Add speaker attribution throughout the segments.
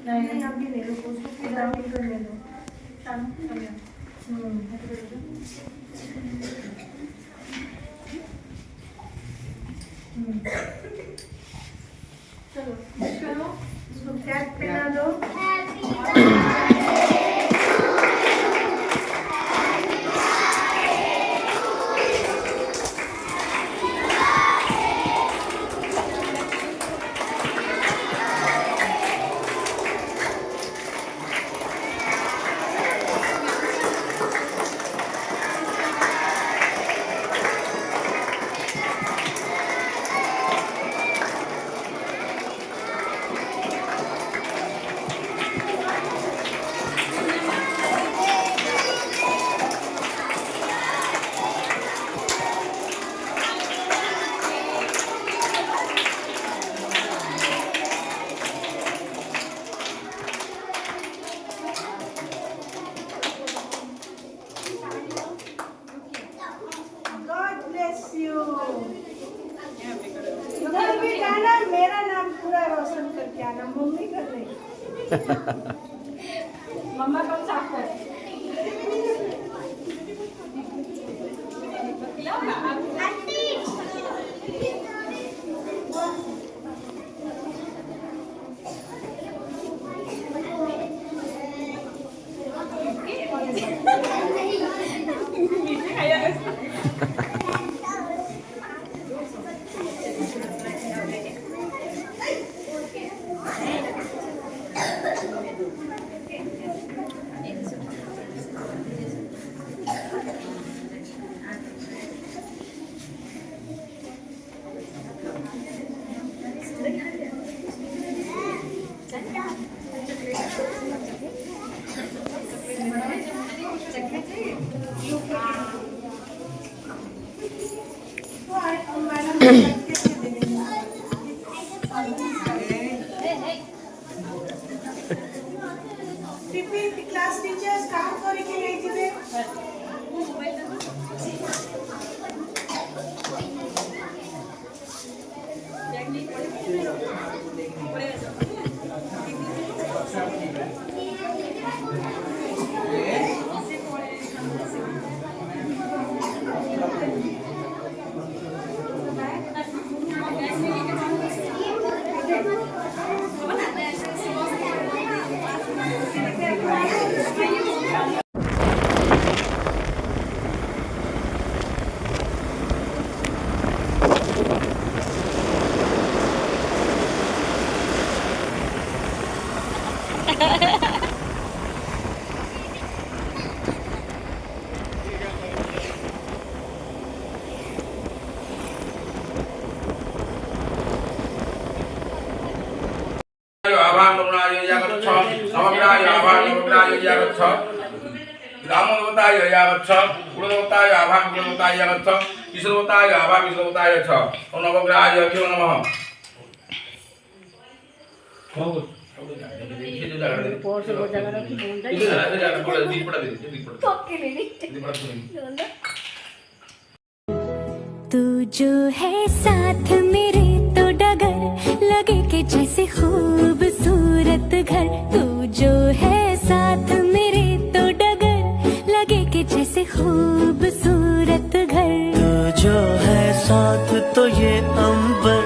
Speaker 1: नहीं अभी ले लो, उसको फिर डाउन कर ले लो। चलो चलो उसको कैप पहना दो। उधर भी जाना, मेरा नाम पूरा रोशन करके आना। मम्मी कर रही मम्मा कब साफ कर क्लास टीचर्स काम करे के लिए जिबे
Speaker 2: रामोदवताय यावच्छ गुणवताय आभां गुणवताय यावच्छ विष्णुवताय आभां विष्णुवताय च ओम नवग्रहाय अभ्यो नमः।
Speaker 3: तू जो है साथ मेरे तो डगर लगे कि जैसे खूबसूरत घर। तू जो है साथ मेरे तो डगर लगे कि जैसे खूबसूरत घर।
Speaker 4: तू जो है साथ तो ये अंबर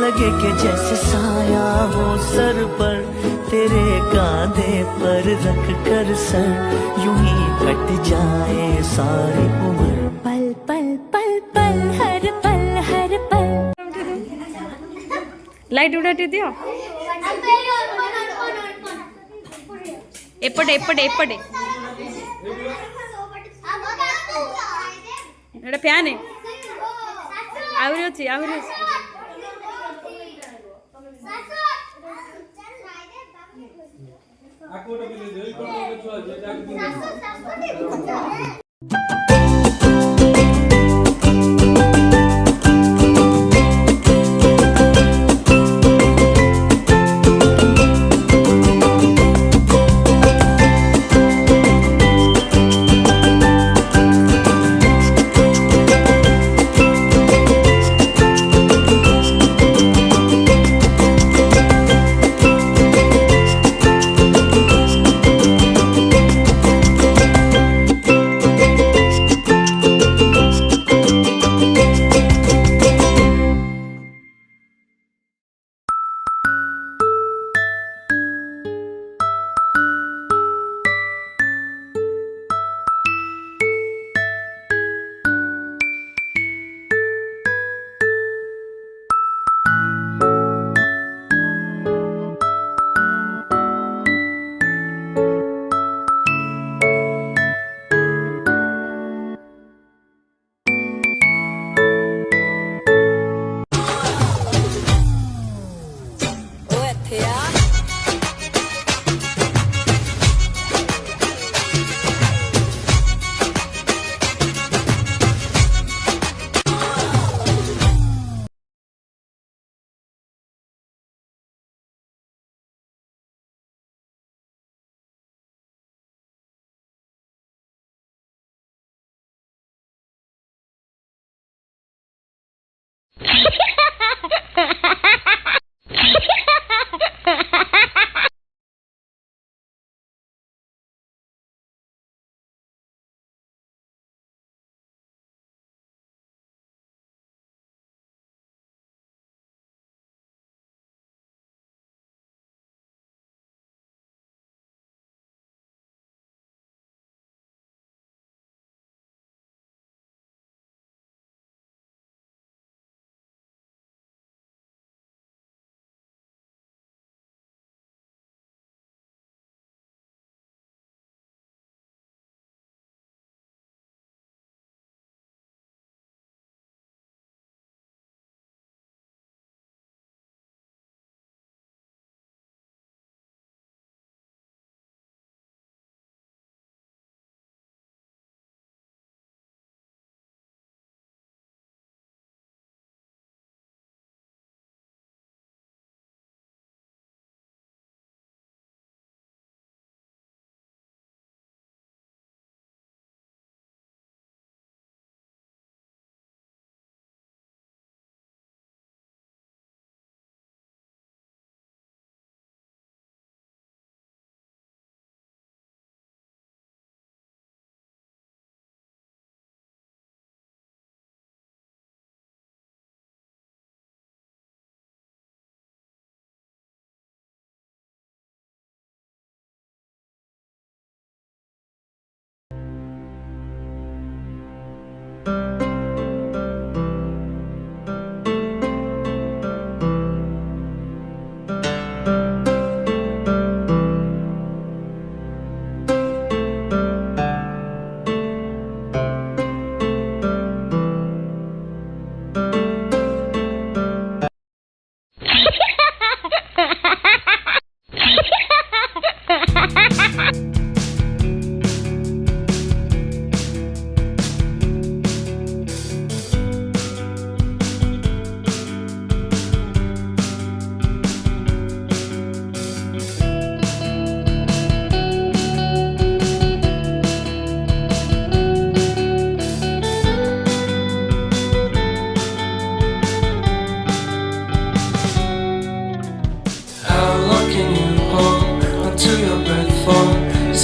Speaker 4: लगे कि जैसे साया हो सर पर। तेरे कांधे पर रख कर सर यूं ही कट जाए सारी उम्र।
Speaker 3: पल पल पल पल हर पल हर पल।
Speaker 5: लाइट उड़ाटी दियो एपटे एपटे एपटे एटा फैन है आउरी अछि आउरी अछि।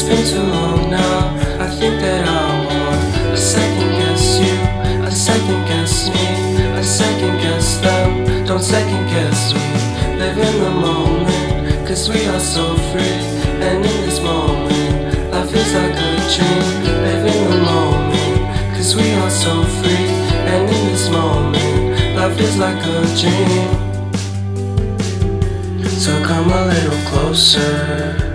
Speaker 4: been too long now. I think that I want I second guess you, I second guess me, I second guess them. Don't second guess me. Live in the moment, cause we are so free. And in this moment, life is like a dream. Live in the moment, cause we are so free. And in this moment, life is like a dream. So come a little closer.